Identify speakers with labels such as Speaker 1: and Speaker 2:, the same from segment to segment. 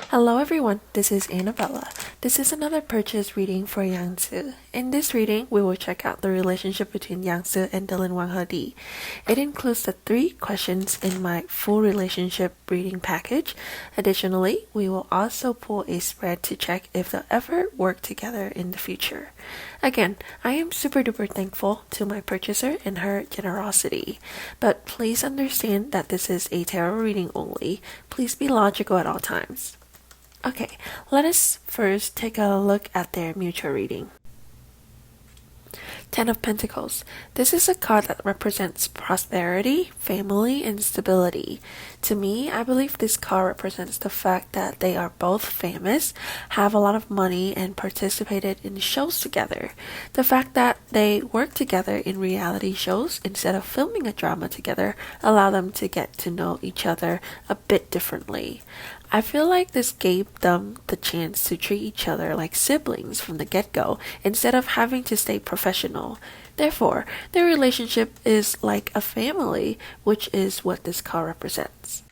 Speaker 1: Hello everyone, this is Annabella. This is another purchase reading for Yang. In this reading, we will check out the relationship between Yang and Dylan Wang. It includes the 3 questions in my full relationship reading package. Additionally, we will also pull a spread to check if they'll ever work together in the future. Again, I am super duper thankful to my purchaser and her generosity. But please understand that this is a tarot reading only. Please be logical at all times. Okay, let us first take a look at their mutual reading. 10 of Pentacles. This is a card that represents prosperity, family, and stability. To me, I believe this card represents the fact that they are both famous, have a lot of money, and participated in shows together. The fact that they work together in reality shows instead of filming a drama together allow them to get to know each other a bit differently. I feel like this gave them the chance to treat each other like siblings from the get-go instead of having to stay professional. Therefore, their relationship is like a family, which is what this card represents.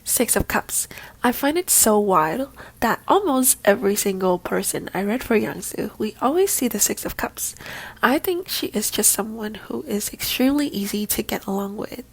Speaker 1: 6 of Cups. I find it so wild that almost every single person I read for Yang, we always see the 6 of Cups. I think she is just someone who is extremely easy to get along with.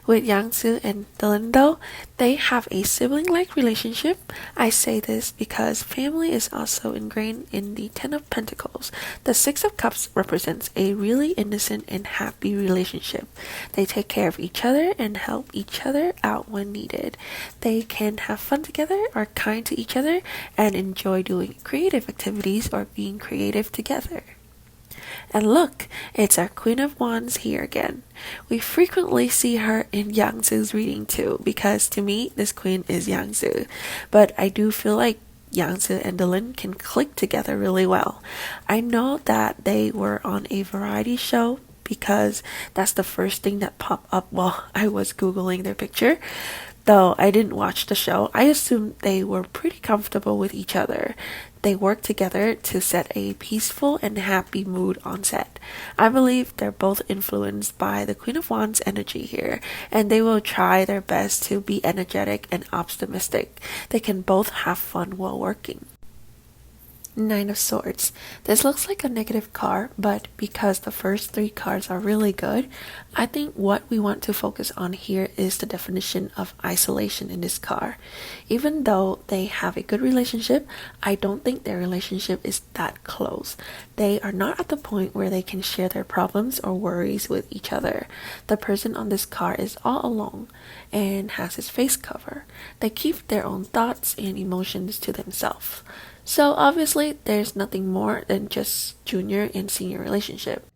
Speaker 1: With Yang and Dylan though, they have a sibling-like relationship. I say this because family is also ingrained in the 10 of Pentacles. The 6 of Cups represents a really innocent and happy relationship. They take care of each other and help each other out when needed. They can have fun together, are kind to each other, and enjoy doing creative activities or being creative together. And look, it's our Queen of Wands here again. We frequently see her in Yang's reading too, because to me, this queen is Yang. But I do feel like Yang and Dylan can click together really well. I know that they were on a variety show because that's the first thing that popped up while I was Googling their picture. Though I didn't watch the show, I assumed they were pretty comfortable with each other. They work together to set a peaceful and happy mood on set. I believe they're both influenced by the Queen of Wands energy here, and they will try their best to be energetic and optimistic. They can both have fun while working. 9 of Swords. This looks like a negative card, but because the first 3 cards are really good, I think what we want to focus on here is the definition of isolation in this card. Even though they have a good relationship, I don't think their relationship is that close. They are not at the point where they can share their problems or worries with each other. The person on this card is all alone and has his face covered. They keep their own thoughts and emotions to themselves. So obviously, there's nothing more than just junior and senior relationship.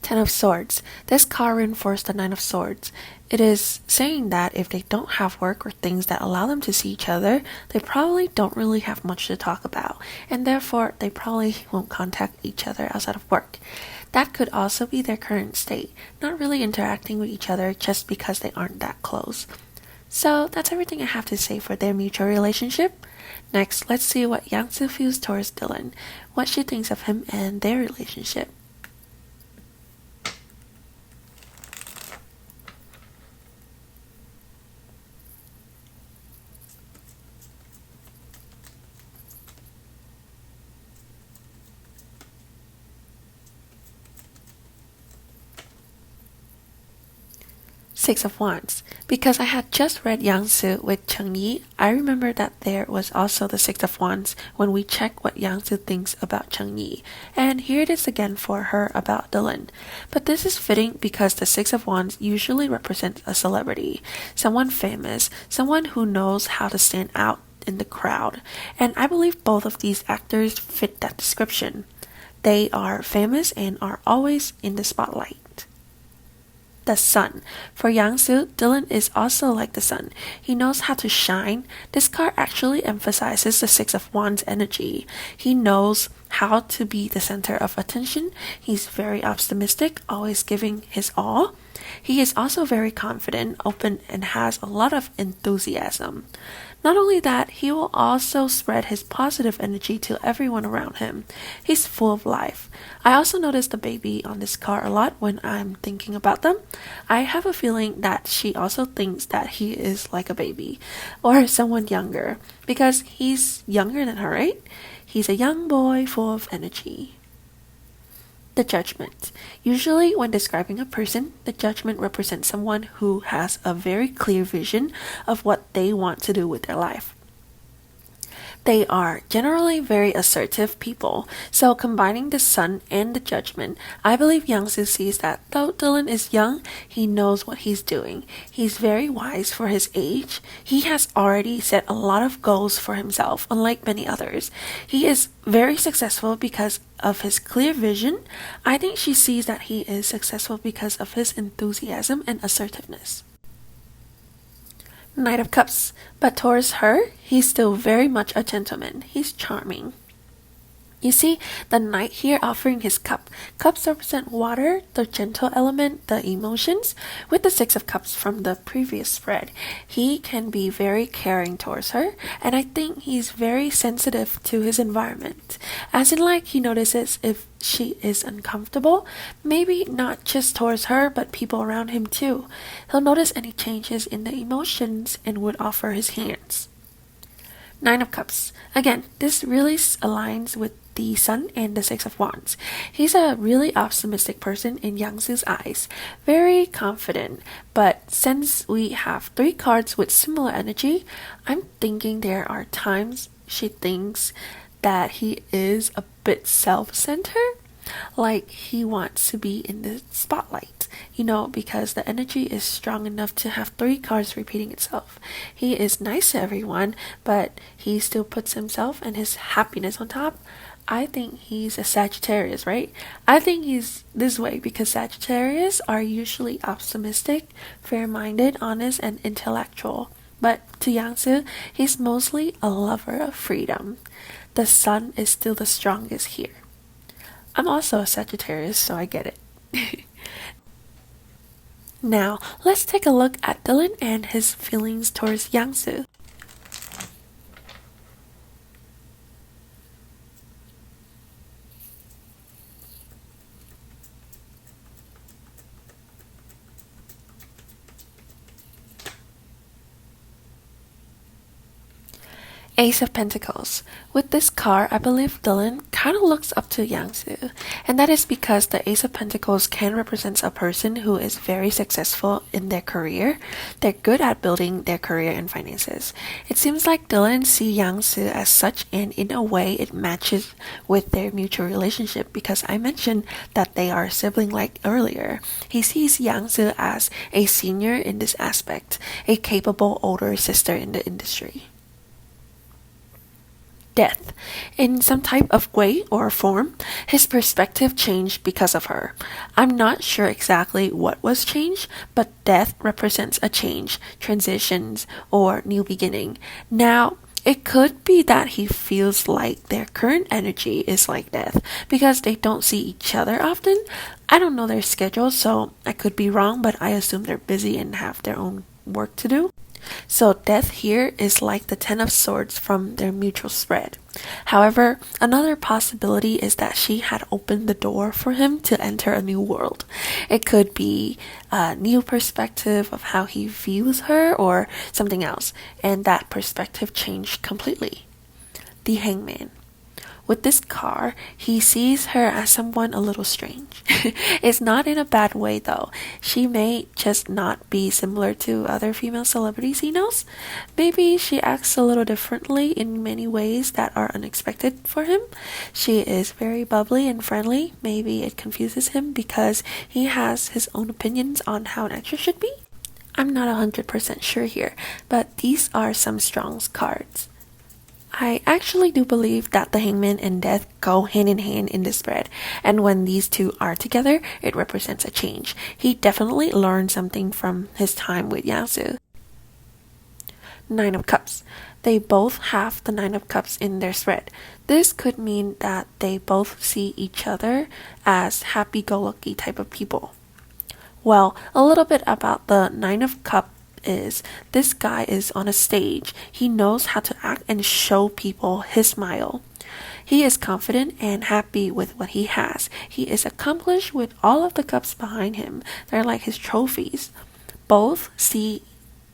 Speaker 1: 10 of Swords. This card reinforced the 9 of Swords. It is saying that if they don't have work or things that allow them to see each other, they probably don't really have much to talk about, and therefore they probably won't contact each other outside of work. That could also be their current state, not really interacting with each other just because they aren't that close. So that's everything I have to say for their mutual relationship. Next, let's see what Yang feels towards Dylan, what she thinks of him and their relationship. Six of Wands. Because I had just read Yang with Cheng Yi, I remember that there was also the 6 of Wands when we check what Yang thinks about Cheng Yi. And here it is again for her about Dylan. But this is fitting because the 6 of Wands usually represents a celebrity, someone famous, someone who knows how to stand out in the crowd. And I believe both of these actors fit that description. They are famous and are always in the spotlight. The sun. For Yang, Dylan is also like the sun. He knows how to shine. This card actually emphasizes the 6 of Wands energy. He knows how to be the center of attention. He's very optimistic, always giving his all. He is also very confident, open, and has a lot of enthusiasm. Not only that, he will also spread his positive energy to everyone around him. He's full of life. I also notice the baby on this car a lot when I'm thinking about them. I have a feeling that she also thinks that he is like a baby or someone younger because he's younger than her, right? He's a young boy full of energy. The judgment. Usually, when describing a person, the judgment represents someone who has a very clear vision of what they want to do with their life. They are generally very assertive people, so combining the sun and the judgment, I believe Yangsu sees that though Dylan is young, he knows what he's doing. He's very wise for his age. He has already set a lot of goals for himself, unlike many others. He is very successful because of his clear vision. I think she sees that he is successful because of his enthusiasm and assertiveness. Knight of Cups, but towards her, he's still very much a gentleman. He's charming. You see, the knight here offering his cup. Cups represent water, the gentle element, the emotions. With the Six of Cups from the previous spread, he can be very caring towards her, and I think he's very sensitive to his environment. As in, like, he notices if she is uncomfortable, maybe not just towards her, but people around him too. He'll notice any changes in the emotions and would offer his hands. Nine of Cups. Again, this really aligns with the Sun and the Six of Wands. He's a really optimistic person in Yangsu's eyes, very confident, but since we have three cards with similar energy, I'm thinking there are times she thinks that he is a bit self-centered, like he wants to be in the spotlight, because the energy is strong enough to have three cards repeating itself. He is nice to everyone, but he still puts himself and his happiness on top. I think he's a Sagittarius, right? I think he's this way because Sagittarius are usually optimistic, fair-minded, honest, and intellectual. But to Yangsu, he's mostly a lover of freedom. The sun is still the strongest here. I'm also a Sagittarius, so I get it. Now, let's take a look at Dylan and his feelings towards Yangsu. Ace of Pentacles. With this card, I believe Dylan kind of looks up to Yangsu, and that is because the Ace of Pentacles can represent a person who is very successful in their career. They're good at building their career and finances. It seems like Dylan sees Yangsu as such, and in a way it matches with their mutual relationship because I mentioned that they are sibling-like earlier. He sees Yangsu as a senior in this aspect, a capable older sister in the industry. Death. In some type of way or form, his perspective changed because of her. I'm not sure exactly what was changed, but death represents a change, transitions, or new beginning. Now, it could be that he feels like their current energy is like death because they don't see each other often. I don't know their schedule, so I could be wrong, but I assume they're busy and have their own work to do. So death here is like the Ten of Swords from their mutual spread. However, another possibility is that she had opened the door for him to enter a new world. It could be a new perspective of how he views her or something else, and that perspective changed completely. The Hangman. With this card, he sees her as someone a little strange. It's not in a bad way though. She may just not be similar to other female celebrities he knows. Maybe she acts a little differently in many ways that are unexpected for him. She is very bubbly and friendly. Maybe it confuses him because he has his own opinions on how an actress should be. I'm not 100% sure here, but these are some strong cards. I actually do believe that the Hangman and Death go hand in hand in this spread, and when these two are together, it represents a change. He definitely learned something from his time with Yangsu. Nine of Cups. They both have the Nine of Cups in their spread. This could mean that they both see each other as happy-go-lucky type of people. Well, a little bit about the Nine of Cups is this guy is on a stage. He knows how to act and show people his smile. He is confident and happy with what he has. He is accomplished with all of the cups behind him. They're like his trophies. Both see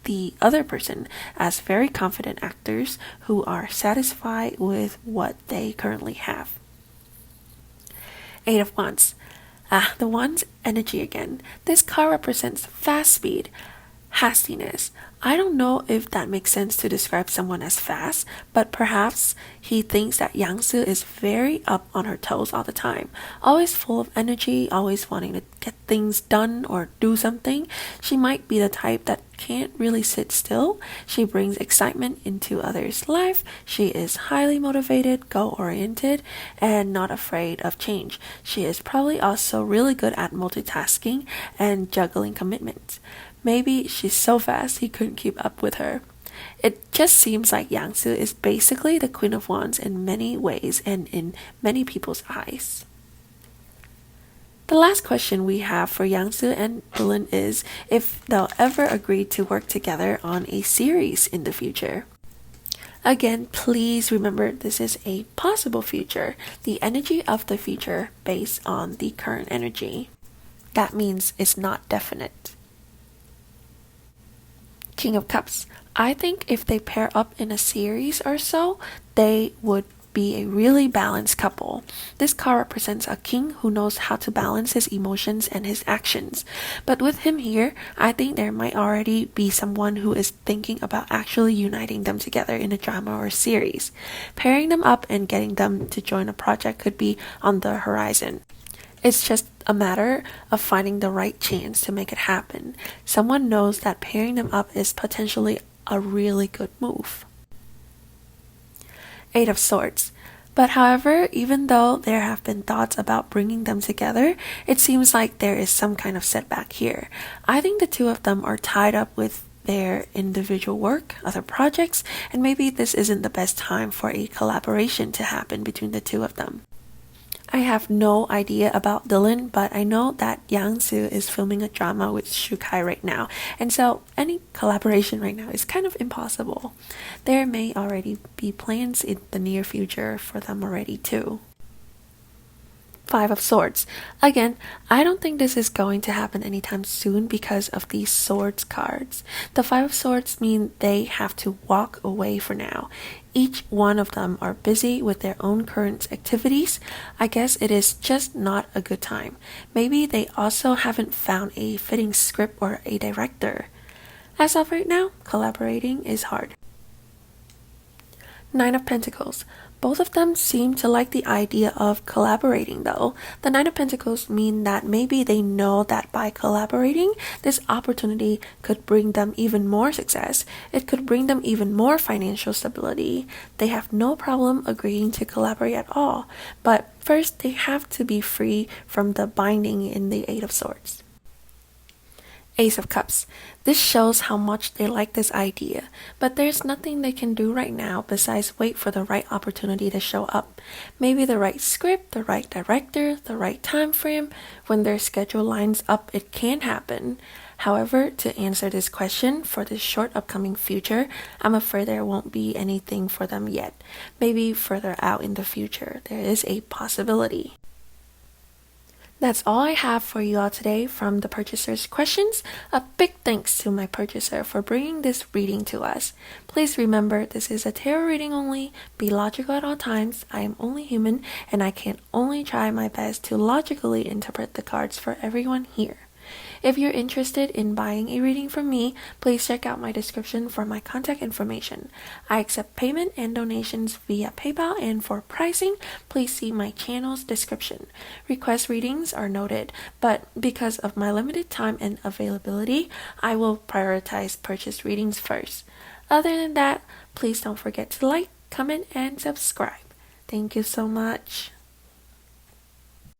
Speaker 1: the other person as very confident actors who are satisfied with what they currently have. Eight of Wands. The Wands energy again. This card represents fast speed, hastiness. I don't know if that makes sense to describe someone as fast, but perhaps he thinks that Yangsu is very up on her toes all the time, always full of energy, always wanting to get things done or do something. She might be the type that can't really sit still. She brings excitement into others' life. She is highly motivated, goal-oriented, and not afraid of change. She is probably also really good at multitasking and juggling commitments. Maybe she's so fast he couldn't keep up with her. It just seems like Yangsu is basically the Queen of Wands in many ways and in many people's eyes. The last question we have for Yangsu and Dylan is if they'll ever agree to work together on a series in the future. Again, please remember this is a possible future, the energy of the future based on the current energy. That means it's not definite. King of Cups. I think if they pair up in a series or so, they would be a really balanced couple. This card represents a king who knows how to balance his emotions and his actions. But with him here, I think there might already be someone who is thinking about actually uniting them together in a drama or series. Pairing them up and getting them to join a project could be on the horizon. It's just a matter of finding the right chance to make it happen. Someone knows that pairing them up is potentially a really good move. Eight of Swords. But however, even though there have been thoughts about bringing them together, it seems like there is some kind of setback here. I think the two of them are tied up with their individual work, other projects, and maybe this isn't the best time for a collaboration to happen between the two of them. I have no idea about Dylan, but I know that Yangsu is filming a drama with Shukai right now, and so any collaboration right now is kind of impossible. There may already be plans in the near future for them already too. Five of Swords. Again, I don't think this is going to happen anytime soon because of these swords cards. The Five of Swords mean they have to walk away for now. Each one of them are busy with their own current activities. I guess it is just not a good time. Maybe they also haven't found a fitting script or a director. As of right now, collaborating is hard. Nine of Pentacles. Both of them seem to like the idea of collaborating though. The Nine of Pentacles mean that maybe they know that by collaborating, this opportunity could bring them even more success. It could bring them even more financial stability. They have no problem agreeing to collaborate at all. But first, they have to be free from the binding in the Eight of Swords. Ace of Cups. This shows how much they like this idea, but there's nothing they can do right now besides wait for the right opportunity to show up. Maybe the right script, the right director, the right time frame. When their schedule lines up, it can happen. However, to answer this question for this short upcoming future, I'm afraid there won't be anything for them yet. Maybe further out in the future, there is a possibility. That's all I have for you all today from the purchaser's questions. A big thanks to my purchaser for bringing this reading to us. Please remember this is a tarot reading only. Be logical at all times. I am only human and I can only try my best to logically interpret the cards for everyone here. If you're interested in buying a reading from me, please check out my description for my contact information. I accept payment and donations via PayPal, and for pricing, please see my channel's description. Request readings are noted, but because of my limited time and availability, I will prioritize purchase readings first. Other than that, please don't forget to like, comment, and subscribe. Thank you so much.